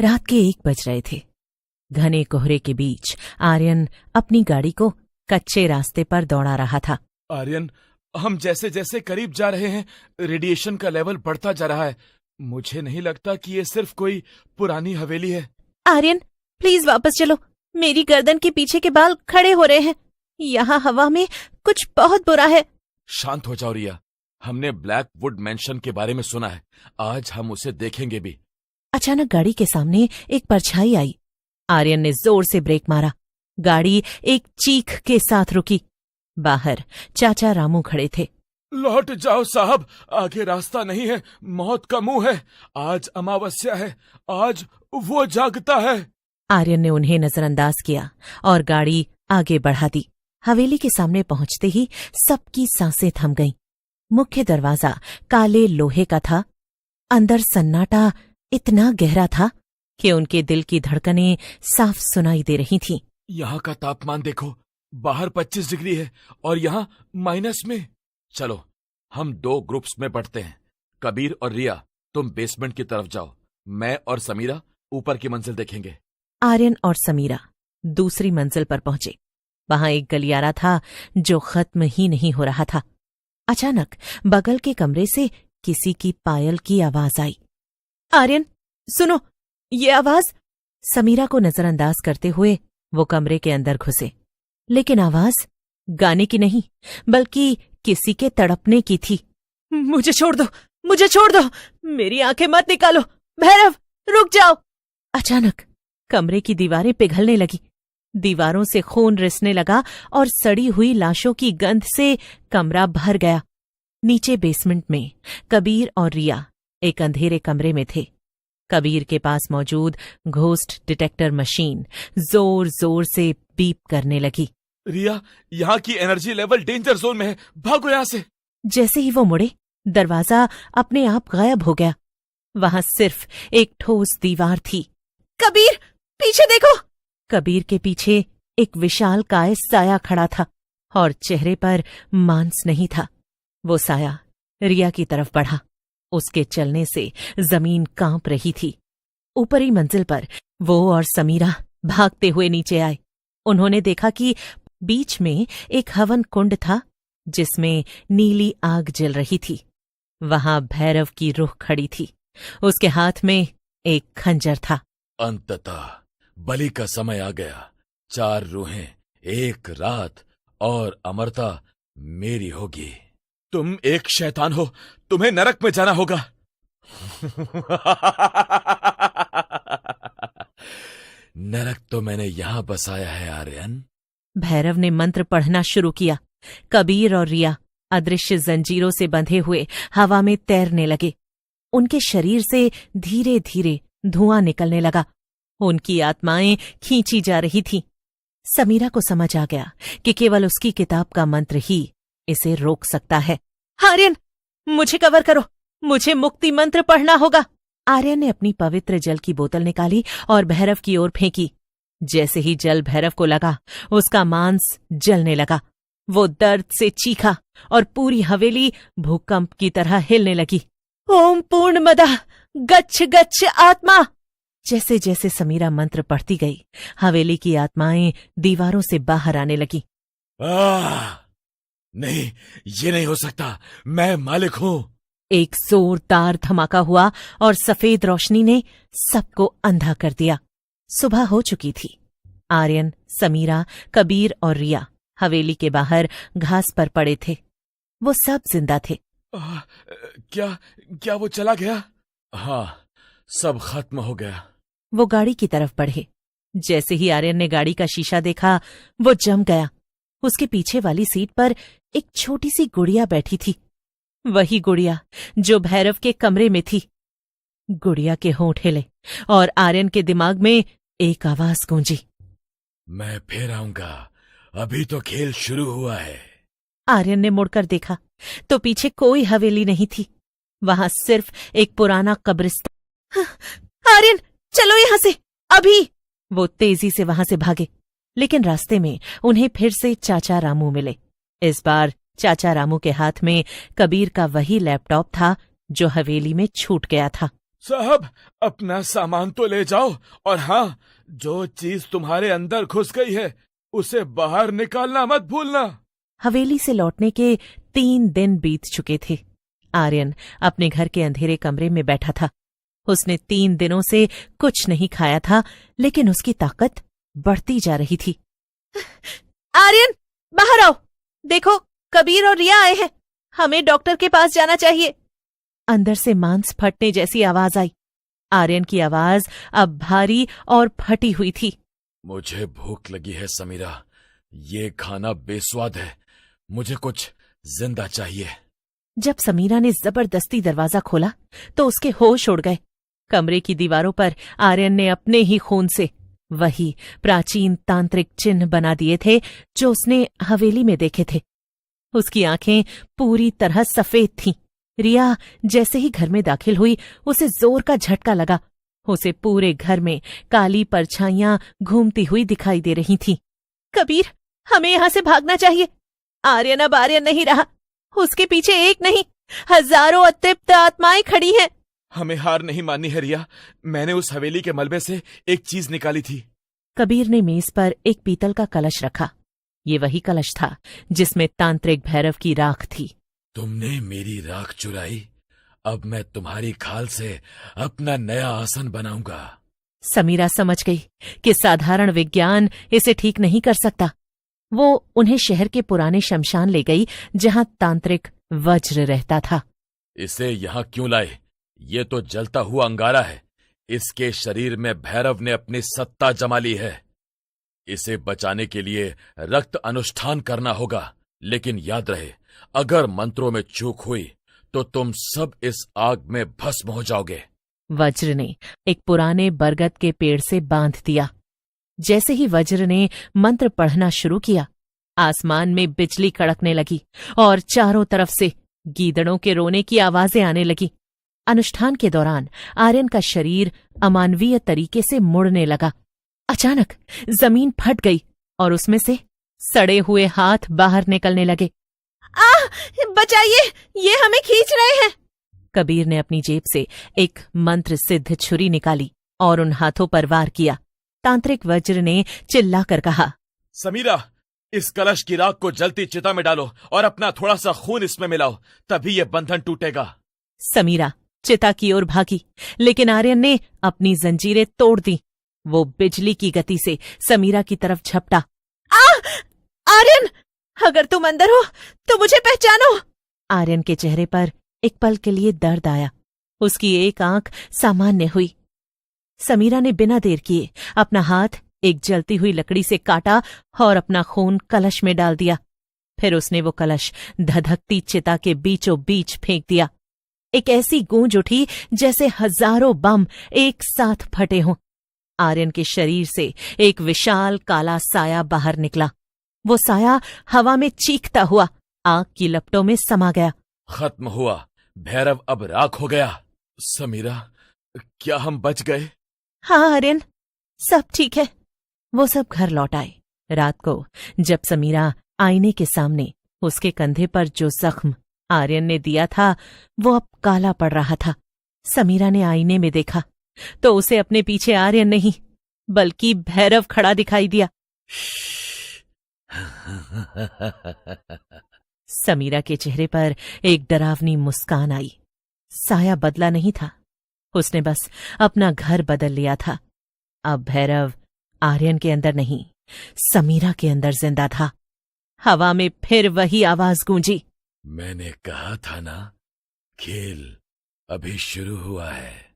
रात के 1 बज रहे थे। घने कोहरे के बीच आर्यन अपनी गाड़ी को कच्चे रास्ते पर दौड़ा रहा था। आर्यन, हम जैसे जैसे करीब जा रहे हैं रेडिएशन का लेवल बढ़ता जा रहा है। मुझे नहीं लगता कि ये सिर्फ कोई पुरानी हवेली है। आर्यन, प्लीज वापस चलो। मेरी गर्दन के पीछे के बाल खड़े हो रहे हैं। यहाँ हवा में कुछ बहुत बुरा है। शांत हो जाओ रिया, हमने ब्लैक वुड मैंशन के बारे में सुना है। आज हम उसे देखेंगे भी। अचानक गाड़ी के सामने एक परछाई आई। आर्यन ने जोर से ब्रेक मारा। गाड़ी एक चीख के साथ रुकी। बाहर चाचा रामू खड़े थे। लौट जाओ साहब, आगे रास्ता नहीं है, मौत का मुंह है। आज अमावस्या है, आज वो जागता है। आर्यन ने उन्हें नजरअंदाज किया और गाड़ी आगे बढ़ा दी। हवेली के सामने पहुंचते ही सबकी सांसें थम गईं। मुख्य दरवाजा काले लोहे का था। अंदर सन्नाटा इतना गहरा था कि उनके दिल की धड़कनें साफ सुनाई दे रही थीं। यहाँ का तापमान देखो, बाहर 25 डिग्री है और यहाँ माइनस में। चलो, हम 2 ग्रुप्स में बढ़ते हैं। कबीर और रिया, तुम बेसमेंट की तरफ जाओ। मैं और समीरा ऊपर की मंजिल देखेंगे। आर्यन और समीरा दूसरी मंजिल पर पहुंचे। वहां एक गलियारा था जो खत्म ही नहीं हो रहा था। अचानक बगल के कमरे से किसी की पायल की आवाज आई। आर्यन, सुनो, ये आवाज। समीरा को नजरअंदाज करते हुए वो कमरे के अंदर घुसे, लेकिन आवाज गाने की नहीं बल्कि किसी के तड़पने की थी। मुझे छोड़ दो, मुझे छोड़ दो, मेरी आंखें मत निकालो, भैरव रुक जाओ। अचानक कमरे की दीवारें पिघलने लगी। दीवारों से खून रिसने लगा और सड़ी हुई लाशों की गंध से कमरा भर गया। नीचे बेसमेंट में कबीर और रिया एक अंधेरे कमरे में थे। कबीर के पास मौजूद घोस्ट डिटेक्टर मशीन जोर जोर से बीप करने लगी। रिया, यहाँ की एनर्जी लेवल डेंजर जोन में है, भागो यहाँ से। जैसे ही वो मुड़े, दरवाजा अपने आप गायब हो गया। वहां सिर्फ एक ठोस दीवार थी। कबीर, पीछे देखो। कबीर के पीछे एक विशाल काय साया खड़ा था और चेहरे पर मांस नहीं था। वो साया रिया की तरफ बढ़ा। उसके चलने से जमीन कांप रही थी। ऊपरी मंजिल पर वो और समीरा भागते हुए नीचे आए। उन्होंने देखा कि बीच में एक हवन कुंड था जिसमें नीली आग जल रही थी। वहां भैरव की रूह खड़ी थी। उसके हाथ में एक खंजर था। अंततः बलि का समय आ गया। 4 रूहें, 1 रात और अमरता मेरी होगी। तुम एक शैतान हो, तुम्हें नरक में जाना होगा। नरक तो मैंने यहां बसाया है आर्यन। भैरव ने मंत्र पढ़ना शुरू किया। कबीर और रिया अदृश्य जंजीरों से बंधे हुए हवा में तैरने लगे। उनके शरीर से धीरे धीरे धुआं निकलने लगा। उनकी आत्माएं खींची जा रही थीं। समीरा को समझ आ गया कि केवल उसकी किताब का मंत्र ही इसे रोक सकता है। आर्यन, मुझे कवर करो, मुझे मुक्ति मंत्र पढ़ना होगा। आर्यन ने अपनी पवित्र जल की बोतल निकाली और भैरव की ओर फेंकी। जैसे ही जल भैरव को लगा, उसका मांस जलने लगा। वो दर्द से चीखा और पूरी हवेली भूकंप की तरह हिलने लगी। ओम पूर्णमदः गच्छ गच्छ आत्मा। जैसे जैसे समीरा मंत्र पढ़ती गई, हवेली की आत्माएं दीवारों से बाहर आने लगी। नहीं, ये नहीं हो सकता, मैं मालिक हूं। एक जोरदार धमाका हुआ और सफेद रोशनी ने सबको अंधा कर दिया। सुबह हो चुकी थी। आर्यन, समीरा, कबीर और रिया हवेली के बाहर घास पर पड़े थे। वो सब जिंदा थे। क्या वो चला गया? हाँ, सब खत्म हो गया। वो गाड़ी की तरफ बढ़े। जैसे ही आर्यन ने गाड़ी का शीशा देखा, वो जम गया। उसके पीछे वाली सीट पर एक छोटी सी गुड़िया बैठी थी। वही गुड़िया जो भैरव के कमरे में थी। गुड़िया के होंठ हिले और आर्यन के दिमाग में एक आवाज गूंजी। मैं फिर आऊंगा, अभी तो खेल शुरू हुआ है। आर्यन ने मुड़कर देखा तो पीछे कोई हवेली नहीं थी। वहां सिर्फ एक पुराना कब्रिस्तान। आर्यन, चलो यहां से अभी। वो तेजी से वहां से भागे, लेकिन रास्ते में उन्हें फिर से चाचा रामू मिले। इस बार चाचा रामू के हाथ में कबीर का वही लैपटॉप था जो हवेली में छूट गया था। साहब, अपना सामान तो ले जाओ, और हाँ, जो चीज तुम्हारे अंदर घुस गई है उसे बाहर निकालना मत भूलना। हवेली से लौटने के 3 दिन बीत चुके थे। आर्यन अपने घर के अंधेरे कमरे में बैठा था। उसने 3 दिनों से कुछ नहीं खाया था, लेकिन उसकी ताकत बढ़ती जा रही थी। आर्यन, बाहर आओ, देखो कबीर और रिया आए हैं, हमें डॉक्टर के पास जाना चाहिए। अंदर से मांस फटने जैसी आवाज आई। आर्यन की आवाज अब भारी और फटी हुई थी। मुझे भूख लगी है समीरा, ये खाना बेस्वाद है, मुझे कुछ जिंदा चाहिए। जब समीरा ने जबरदस्ती दरवाजा खोला तो उसके होश उड़ गए। कमरे की दीवारों पर आर्यन ने अपने ही खून से वही प्राचीन तांत्रिक चिन्ह बना दिए थे जो उसने हवेली में देखे थे। उसकी आंखें पूरी तरह सफेद थीं। रिया जैसे ही घर में दाखिल हुई, उसे जोर का झटका लगा। उसे पूरे घर में काली परछाइयां घूमती हुई दिखाई दे रही थीं। कबीर, हमें यहां से भागना चाहिए। आर्यन अब आर्यन नहीं रहा, उसके पीछे एक नहीं, हजारों अतृप्त आत्माएं खड़ी हैं। हमें हार नहीं माननी है रिया, मैंने उस हवेली के मलबे से एक चीज निकाली थी। कबीर ने मेज पर एक पीतल का कलश रखा। ये वही कलश था जिसमें तांत्रिक भैरव की राख थी। तुमने मेरी राख चुराई, अब मैं तुम्हारी खाल से अपना नया आसन बनाऊंगा। समीरा समझ गई कि साधारण विज्ञान इसे ठीक नहीं कर सकता। वो उन्हें शहर के पुराने शमशान ले गई जहां तांत्रिक वज्र रहता था। इसे यहाँ क्यों लाए? ये तो जलता हुआ अंगारा है। इसके शरीर में भैरव ने अपनी सत्ता जमा ली है। इसे बचाने के लिए रक्त अनुष्ठान करना होगा, लेकिन याद रहे, अगर मंत्रों में चूक हुई तो तुम सब इस आग में भस्म हो जाओगे। वज्र ने एक पुराने बरगद के पेड़ से बांध दिया। जैसे ही वज्र ने मंत्र पढ़ना शुरू किया, आसमान में बिजली कड़कने लगी और चारों तरफ से गीदड़ों के रोने की आवाजें आने लगी। अनुष्ठान के दौरान आर्यन का शरीर अमानवीय तरीके से मुड़ने लगा। अचानक जमीन फट गई और उसमें से सड़े हुए हाथ बाहर निकलने लगे। बचाइए, ये हमें खींच रहे हैं। कबीर ने अपनी जेब से एक मंत्र सिद्ध छुरी निकाली और उन हाथों पर वार किया। तांत्रिक वज्र ने चिल्लाकर कहा, समीरा, इस कलश की राख को जलती चिता में डालो और अपना थोड़ा सा खून इसमें मिलाओ, तभी यह बंधन टूटेगा। समीरा चिता की ओर भागी, लेकिन आर्यन ने अपनी जंजीरें तोड़ दी। वो बिजली की गति से समीरा की तरफ झपटा। आर्यन, अगर तुम अंदर हो तो मुझे पहचानो। आर्यन के चेहरे पर एक पल के लिए दर्द आया। उसकी एक आंख सामान्य हुई। समीरा ने बिना देर किए अपना हाथ एक जलती हुई लकड़ी से काटा और अपना खून कलश में डाल दिया। फिर उसने वो कलश धधकती चिता के बीचों बीच फेंक दिया। एक ऐसी गूंज उठी जैसे हजारों बम एक साथ फटे हों। आर्यन के शरीर से एक विशाल काला साया बाहर निकला। वो साया हवा में चीखता हुआ आग की लपटों में समा गया। खत्म हुआ, भैरव अब राख हो गया। समीरा, क्या हम बच गए? हाँ आर्यन, सब ठीक है। वो सब घर लौट आए। रात को जब समीरा आईने के सामने उसके कंधे पर जो जख्म आर्यन ने दिया था वो अब काला पड़ रहा था। समीरा ने आईने में देखा तो उसे अपने पीछे आर्यन नहीं बल्कि भैरव खड़ा दिखाई दिया। समीरा के चेहरे पर एक डरावनी मुस्कान आई। साया बदला नहीं था, उसने बस अपना घर बदल लिया था। अब भैरव आर्यन के अंदर नहीं, समीरा के अंदर जिंदा था। हवा में फिर वही आवाज गूंजी। मैंने कहा था ना, खेल अभी शुरू हुआ है।